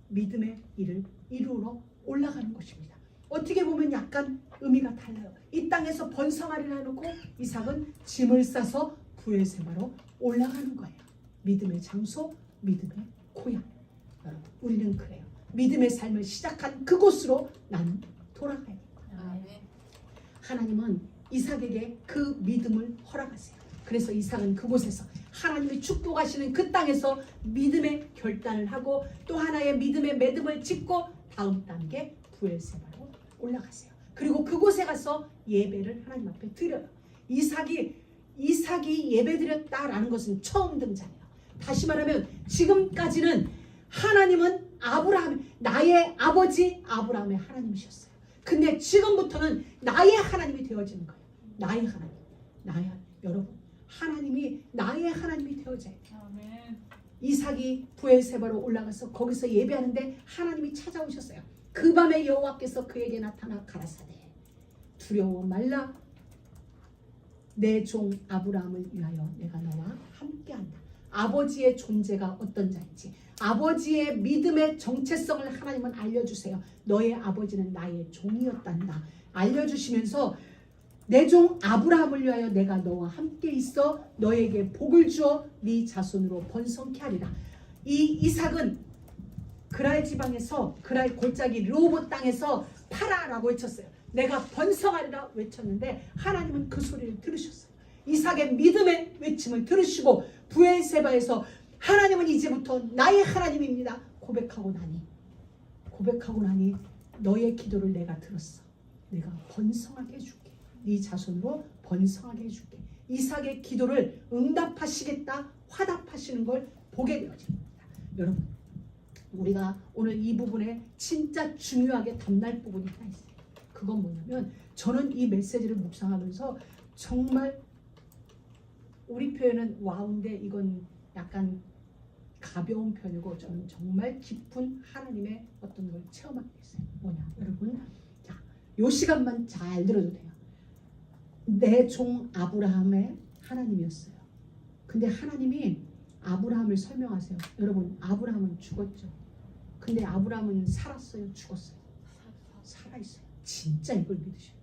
믿음의 일을 이루러 올라가는 것입니다. 어떻게 보면 약간 의미가 달라요. 이 땅에서 번성하리라 해놓고 이삭은 짐을 싸서 부엘세바로 올라가는 거예요. 믿음의 장소, 믿음의 고향. 여러분, 우리는 그래요. 믿음의 삶을 시작한 그곳으로 나는 돌아가야 된다. 아멘. 하나님은 이삭에게 그 믿음을 허락하세요. 그래서 이삭은 그곳에서 하나님이 축복하시는 그 땅에서 믿음의 결단을 하고 또 하나의 믿음의 매듭을 짓고 다음 단계 부엘세바로 올라가세요. 그리고 그곳에 가서 예배를 하나님 앞에 드려요. 이삭이 예배드렸다라는 것은 처음 등장해요. 다시 말하면 지금까지는 하나님은 나의 아버지 아브라함의 하나님이셨어요. 근데 지금부터는 나의 하나님이 되어지는 거예요. 나의 하나님. 여러분, 하나님이 나의 하나님이 되어져야 돼요. 아멘. 이삭이 부엘세바로 올라가서 거기서 예배하는데 하나님이 찾아오셨어요. 그 밤에 여호와께서 그에게 나타나 가라사대 두려워 말라. 내 종 아브라함을 위하여 내가 너와 함께한다. 아버지의 존재가 어떤 자인지, 아버지의 믿음의 정체성을 하나님은 알려주세요. 너의 아버지는 나의 종이었단다. 알려주시면서 내 종 아브라함을 위하여 내가 너와 함께 있어 너에게 복을 주어 네 자손으로 번성케 하리라. 이 이삭은 그랄 지방에서 그랄 골짜기 르호봇 땅에서 팔아라고 외쳤어요. 내가 번성하리라 외쳤는데 하나님은 그 소리를 들으셨어요. 이삭의 믿음의 외침을 들으시고 브엘세바에서 하나님은 이제부터 나의 하나님입니다 고백하고 나니 너의 기도를 내가 들었어. 내가 번성하게 해줄게. 네 자손으로 번성하게 해줄게. 이삭의 기도를 응답하시겠다 화답하시는 걸 보게 되어집니다. 여러분, 우리가 오늘 이 부분에 진짜 중요하게 담날 부분이 하나 있어요. 그건 뭐냐면 저는 이 메시지를 묵상하면서 정말 우리 표현은 와우인데 이건 약간 가벼운 편이고 저는 정말 깊은 하나님의 어떤 걸 체험하게 됐어요. 뭐냐 여러분, 자, 요 시간만 잘 들어도 돼요. 내 종 아브라함의 하나님이었어요. 근데 하나님이 아브라함을 설명하세요. 여러분, 아브라함은 죽었죠. 근데 아브라함은 살았어요, 죽었어요? 살아있어요. 진짜 이걸 믿으셔요.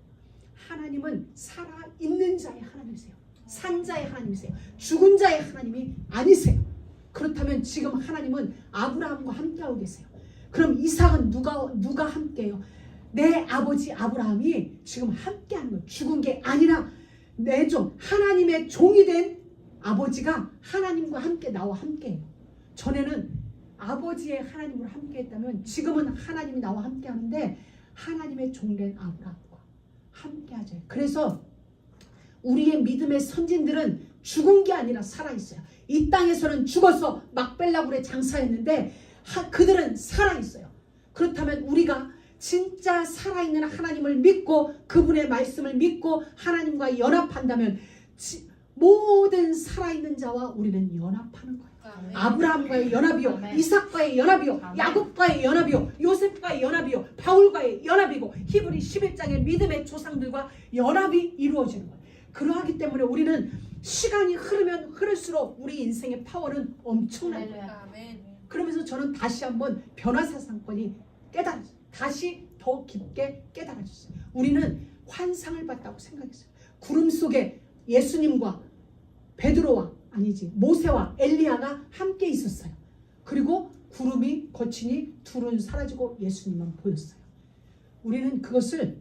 하나님은 살아있는 자의 하나님이세요. 산 자의 하나님이세요. 죽은 자의 하나님이 아니세요. 그렇다면 지금 하나님은 아브라함과 함께하고 계세요. 그럼 이삭은 누가 함께해요? 내 아버지 아브라함이 지금 함께하는 거예요. 죽은 게 아니라 내 종, 하나님의 종이 된 아버지가 하나님과 함께 나와 함께해요. 전에는 아버지의 하나님으로 함께했다면 지금은 하나님이 나와 함께하는데 하나님의 종된 아브라함과 함께하죠. 그래서 우리의 믿음의 선진들은 죽은 게 아니라 살아있어요. 이 땅에서는 죽어서 막벨라굴에 장사했는데 그들은 살아있어요. 그렇다면 우리가 진짜 살아있는 하나님을 믿고 그분의 말씀을 믿고 하나님과 연합한다면 모든 살아있는 자와 우리는 연합하는 거예요. 아멘. 아브라함과의 연합이요, 아멘. 이삭과의 연합이요, 아멘. 야곱과의 연합이요, 요셉과의 연합이요, 바울과의 연합이고 히브리 11장의 믿음의 조상들과 연합이 이루어지는 거예요. 그러하기 때문에 우리는 시간이 흐르면 흐를수록 우리 인생의 파워는 엄청난 거예요. 그러면서 저는 다시 한번 변화사상권이 깨달았어요. 다시 더 깊게 깨달아졌어요. 우리는 환상을 봤다고 생각했어요. 구름 속에 예수님과 베드로와 모세와 엘리야가 함께 있었어요. 그리고 구름이 거치니 둘은 사라지고 예수님만 보였어요. 우리는 그것을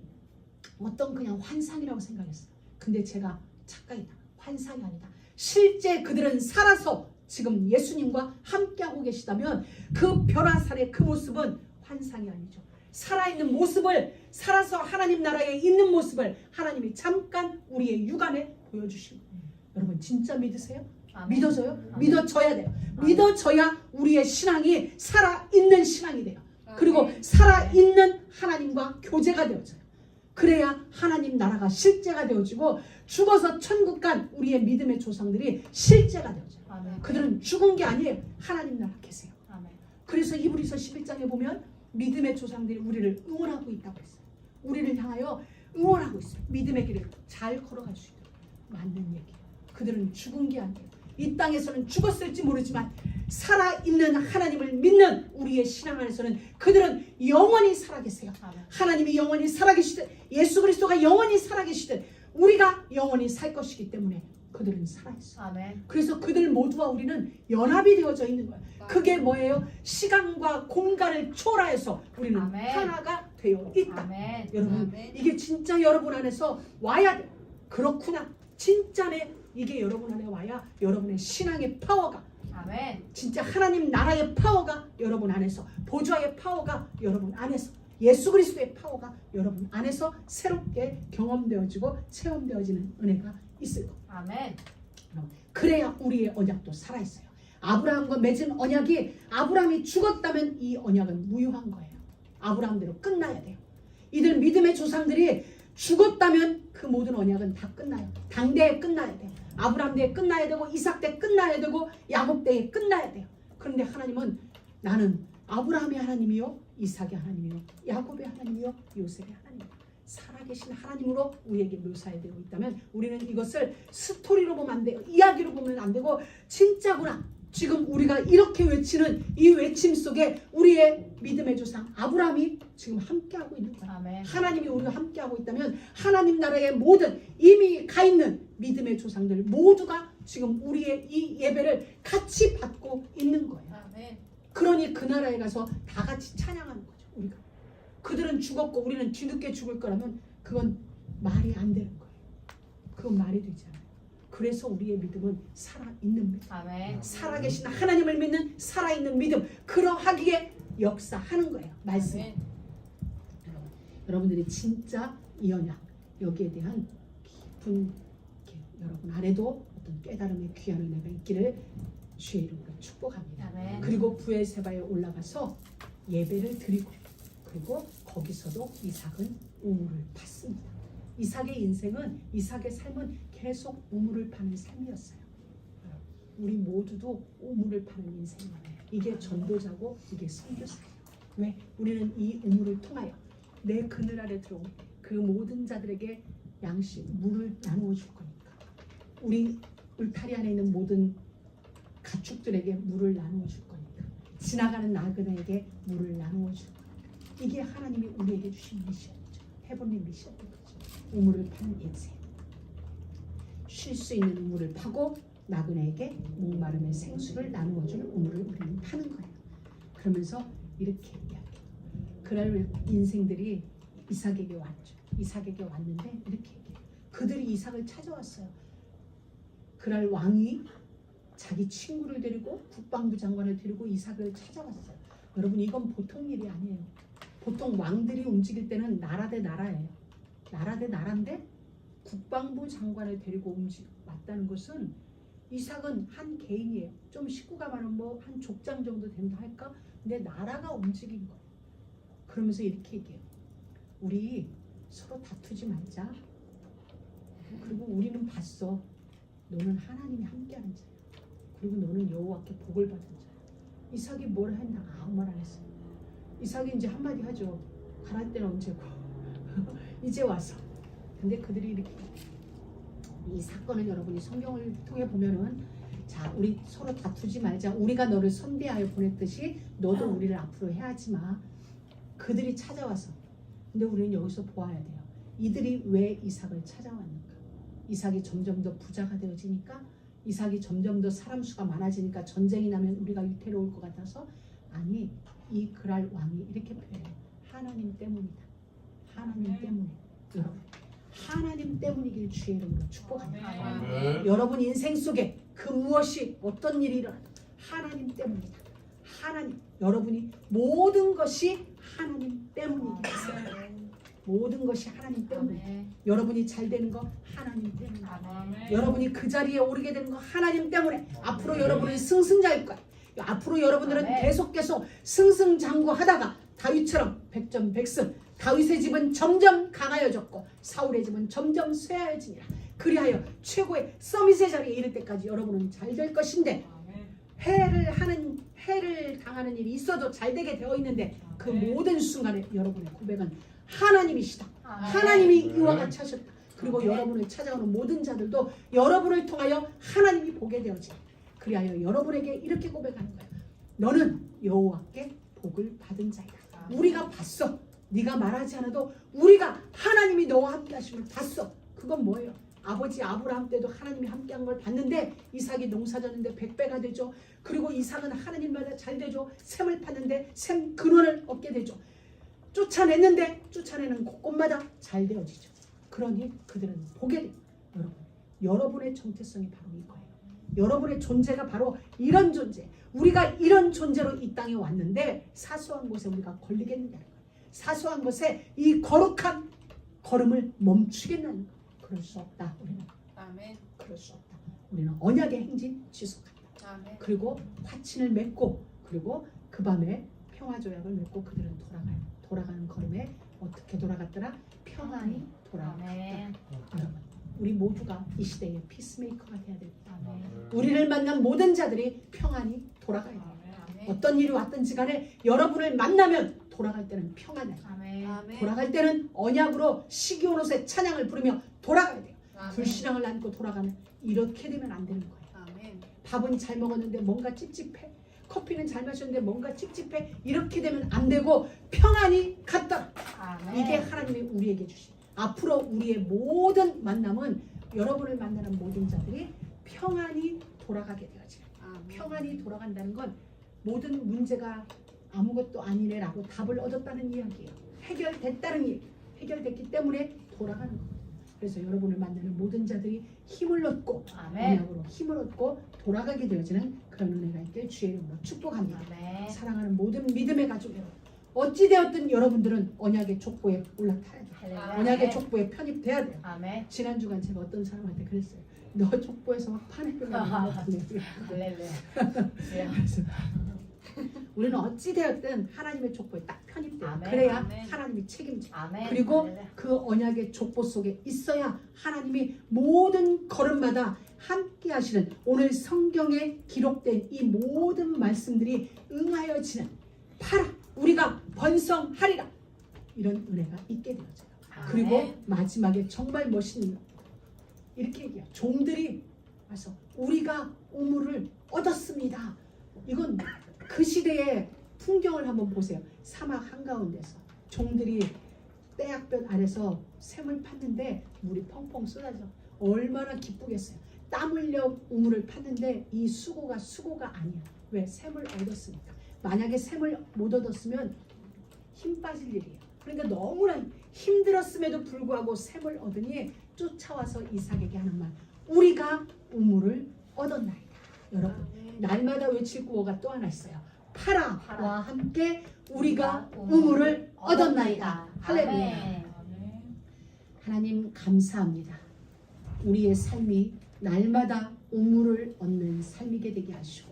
어떤 그냥 환상이라고 생각했어요. 근데 제가 착각이다. 환상이 아니다. 실제 그들은 살아서 지금 예수님과 함께하고 계시다면 그 변화살의 그 모습은 환상이 아니죠. 살아있는 모습을, 살아서 하나님 나라에 있는 모습을 하나님이 잠깐 우리의 육안에 보여주신 거예요. 여러분 진짜 믿으세요? 아멘. 믿어져요? 아멘. 믿어져야 돼요. 아멘. 믿어져야 우리의 신앙이 살아있는 신앙이 돼요. 그리고 아멘. 살아있는 하나님과 교제가 되어져요. 그래야 하나님 나라가 실제가 되어지고 죽어서 천국 간 우리의 믿음의 조상들이 실제가 되어져요. 아멘. 그들은 죽은 게 아니에요. 하나님 나라 계세요. 아멘. 그래서 히브리서 11장에 보면 믿음의 조상들이 우리를 응원하고 있다고 했어요. 우리를 향하여 응원하고 있어요. 믿음의 길을 잘 걸어갈 수 있도록. 맞는 얘기예요. 그들은 죽은 게 아니에요. 이 땅에서는 죽었을지 모르지만 살아있는 하나님을 믿는 우리의 신앙 안에서는 그들은 영원히 살아계세요. 아멘. 하나님이 영원히 살아계시듯 예수 그리스도가 영원히 살아계시듯 우리가 영원히 살 것이기 때문에 그들은 살아있어요. 아멘. 그래서 그들 모두와 우리는 연합이 되어져 있는 거예요. 그게 뭐예요? 시간과 공간을 초월해서 우리는 아멘. 하나가 되어 있다. 아멘. 여러분 아멘. 이게 진짜 여러분 안에서 와야 돼. 그렇구나. 진짜네. 이게 여러분 안에 와야 여러분의 신앙의 파워가 아멘. 진짜 하나님 나라의 파워가 여러분 안에서 보좌의 파워가 여러분 안에서 예수 그리스도의 파워가 여러분 안에서 새롭게 경험되어지고 체험되어지는 은혜가 있을 겁니다. 아멘. 그래야 우리의 언약도 살아있어요. 아브라함과 맺은 언약이 아브라함이 죽었다면 이 언약은 무효한 거예요. 아브라함대로 끝나야 돼요. 이들 믿음의 조상들이 죽었다면 그 모든 언약은 다 끝나요. 당대에 끝나야 돼요. 아브라함 때에 끝나야 되고 이삭 때 끝나야 되고 야곱 때에 끝나야 돼요. 그런데 하나님은 나는 아브라함의 하나님이요 이삭의 하나님이요 야곱의 하나님이요 요셉의 하나님이요 살아계신 하나님으로 우리에게 묘사되고 있다면 우리는 이것을 스토리로 보면 안 돼요. 이야기로 보면 안 되고 진짜구나. 지금 우리가 이렇게 외치는 이 외침 속에 우리의 믿음의 조상 아브라함이 지금 함께하고 있는 거예요. 아멘. 하나님이 우리가 함께하고 있다면 하나님 나라의 모든 이미 가 있는 믿음의 조상들 모두가 지금 우리의 이 예배를 같이 받고 있는 거예요. 아멘. 그러니 그 나라에 가서 다 같이 찬양하는 거죠. 우리가 그들은 죽었고 우리는 뒤늦게 죽을 거라면 그건 말이 안 되는 거예요. 그건 말이 되지 않아요. 그래서 우리의 믿음은 살아있는 믿음, 아멘. 살아계신 하나님을 믿는 살아있는 믿음, 그러하기에 역사하는 거예요. 말씀. 여러분들이 진짜 이 언약, 여기에 대한 깊은 여러분 안에도 어떤 깨달음의 귀한 은혜가 있기를 주의 이름으로 축복합니다. 아멘. 그리고 부엘세바에 올라가서 예배를 드리고, 그리고 거기서도 이삭은 우물을 팠습니다. 이삭의 인생은, 이삭의 삶은 계속 우물을 파는 삶이었어요. 우리 모두도 우물을 파는 인생이에요. 이게 전도자고 이게 선교사예요. 왜? 우리는 이 우물을 통하여 내 그늘 아래 들어온 그 모든 자들에게 양식, 물을 나누어 줄 거니까. 우리 울타리 안에 있는 모든 가축들에게 물을 나누어 줄 거니까. 지나가는 나그네에게 물을 나누어 줄 거니까. 이게 하나님이 우리에게 주신 미션이죠. 해보는 미션인 거죠. 우물을 파는 인생. 쉴 수 있는 우물을 파고 나그네에게 목마름의 생수를 나누어 줄 우물을 우리는 파는 거예요. 그러면서 이렇게 이야기해요. 그날 인생들이 이삭에게 왔죠. 이삭에게 왔는데 이렇게 얘기해요. 그들이 이삭을 찾아왔어요. 그날 왕이 자기 친구를 데리고 국방부 장관을 데리고 이삭을 찾아왔어요. 여러분 이건 보통 일이 아니에요. 보통 왕들이 움직일 때는 나라 대 나라예요. 나라 대 나라인데 국방부 장관을 데리고 왔다는 것은 이삭은 한 개인이에요. 좀 식구가 많으면 뭐 한 족장 정도 된다 할까? 근데 나라가 움직인 거예요. 그러면서 이렇게 얘기해요. 우리 서로 다투지 말자. 그리고 우리는 봤어. 너는 하나님이 함께하는 자야. 그리고 너는 여호와께 복을 받은 자야. 이삭이 뭘 했나? 아무 말 안 했어요. 이삭이 이제 한마디 하죠. 가랄 때는 언제고. 이제 와서. 근데 그들이 이렇게 이 사건을 여러분이 성경을 통해 보면은 자 우리 서로 다투지 말자. 우리가 너를 선대하여 보냈듯이 너도 우리를 앞으로 해하지 마. 그들이 찾아와서. 근데 우리는 여기서 보아야 돼요. 이들이 왜 이삭을 찾아왔는가? 이삭이 점점 더 부자가 되어지니까, 이삭이 점점 더 사람 수가 많아지니까 전쟁이 나면 우리가 위태로울 것 같아서, 아니 이 그랄 왕이 이렇게 표현해요. 하나님 때문이다. 하나님 때문에. 여러분 하나님 때문이길 주의 이름으로 축복합니다. 아멘. 여러분 인생 속에 그 무엇이 어떤 일이 일어나도 하나님 때문이다. 하나님, 여러분이 모든 것이 하나님 때문이기 때문에 모든 것이 하나님 때문에 아멘. 여러분이 잘 되는 거 하나님 때문에 아멘. 여러분이 그 자리에 오르게 되는 거 하나님 때문에 앞으로 여러분은 승승자일 거예요. 앞으로 여러분들은 아멘. 계속 승승장구하다가 다윗처럼 백전백승, 다윗의 집은 점점 강하여졌고 사울의 집은 점점 쇠하여지니라. 그리하여 최고의 서밋의 자리에 이를 때까지 여러분은 잘 될 것인데, 해를 당하는 일이 있어도 잘 되게 되어 있는데 그 모든 순간에 여러분의 고백은 하나님이시다. 하나님이 이와 같이 하셨다. 그리고 여러분을 찾아오는 모든 자들도 여러분을 통하여 하나님이 보게 되어지. 그리하여 여러분에게 이렇게 고백하는 거예요. 너는 여호와께 복을 받은 자이다. 우리가 봤어. 네가 말하지 않아도 우리가 하나님이 너와 함께 하심을 봤어. 그건 뭐예요? 아버지 아브라함 때도 하나님이 함께한 걸 봤는데 이삭이 농사 졌는데 100배가 되죠. 그리고 이삭은 하나님마다 잘 되죠. 샘을 팠는데 샘 근원을 얻게 되죠. 쫓아내는 곳곳마다 잘 되어지죠. 그러니 그들은 보게 돼요. 여러분의 정체성이 바로 이거예요. 여러분의 존재가 바로 이런 존재. 우리가 이런 존재로 이 땅에 왔는데 사소한 곳에 우리가 걸리겠느냐는 거예요. 사소한 곳에 이 거룩한 걸음을 멈추겠냐는 거예요. 그럴 수 없다. 우리는 아멘. 그럴 수 없다. 우리는 언약의 행진 지속한다. 아멘. 그리고 화친을 맺고, 그리고 그 밤에 평화조약을 맺고 그들은 돌아가요. 돌아가는 걸음에 어떻게 돌아갔더라? 평안히 돌아갔다. 아멘. 여러분, 우리 모두가 이 시대의 피스메이커가 돼야 됩니다. 아멘. 우리를 만난 모든 자들이 평안히 돌아가야 돼요. 아멘. 어떤 일이 왔든지 간에 여러분을 만나면 돌아갈 때는 평안해요. 아멘. 돌아갈 때는 언약으로 시기온 옷에 찬양을 부르며 돌아가야 돼요. 아멘. 불신앙을 안고 돌아가면 이렇게 되면 안 되는 거예요. 아멘. 밥은 잘 먹었는데 뭔가 찝찝해. 커피는 잘 마셨는데 뭔가 찝찝해. 이렇게 되면 안 되고 평안히 갔다. 아멘. 이게 하나님이 우리에게 주신. 앞으로 우리의 모든 만남은 여러분을 만나는 모든 자들이 평안히 돌아가게 되어져요. 평안히 돌아간다는 건 모든 문제가 아무것도 아니네라고 답을 얻었다는 이야기예요. 해결됐다는 얘기. 해결됐기 때문에 돌아가는 거예요. 그래서 여러분을 만나는 모든 자들이 힘을 얻고 아멘. 언약으로 힘을 얻고 돌아가게 되어지는 그런 은혜가 있길 주의 이름으로 축복합니다. 아멘. 사랑하는 모든 믿음의 가족 여러분, 어찌되었든 여러분들은 언약의 족보에 올라타야 돼요. 할렐루야. 언약의 족보에 편입돼야 돼요. 아멘. 지난 주간 제가 어떤 사람한테 그랬어요. 너 족보에서 막 파내려고 하는 할렐루야. 그래서 우리는 어찌되었든 하나님의 족보에 딱 편입돼요. 아멘, 그래야 아멘. 하나님이 책임져요. 아멘. 그리고 할렐루야. 그 언약의 족보 속에 있어야 하나님이 모든 걸음마다 함께 하시는 오늘 성경에 기록된 이 모든 말씀들이 응하여지는 파라 우리가 번성하리라 이런 은혜가 있게 되어져요. 그리고 아멘. 마지막에 정말 멋있는 거. 이렇게 얘기해요. 종들이 와서 우리가 우물을 얻었습니다. 이건 그 시대의 풍경을 한번 보세요. 사막 한가운데서 종들이 떼약볕 아래서 샘을 팠는데 물이 펑펑 쏟아져 얼마나 기쁘겠어요. 땀 흘려 우물을 팠는데 이 수고가 아니야. 왜? 샘을 얻었으니까. 만약에 샘을 못 얻었으면 힘 빠질 일이에요. 그러니까 너무나 힘들었음에도 불구하고 샘을 얻으니 쫓아와서 이삭에게 하는 말, 우리가 우물을 얻었나이다. 여러분, 날마다 외칠 구호가 또 하나 있어요. 파라와 함께 우리가 우물을 얻었나이다. 할렐루야. 아멘. 하나님 감사합니다. 우리의 삶이 날마다 우물을 얻는 삶이게 되게 하시고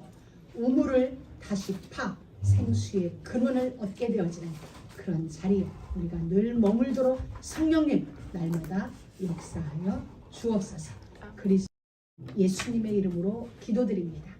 우물을 다시 파 생수의 근원을 얻게 되어지는 그런 자리에 우리가 늘 머물도록 성령님 날마다 역사하여 주옵소서. 그리스도 예수님의 이름으로 기도드립니다.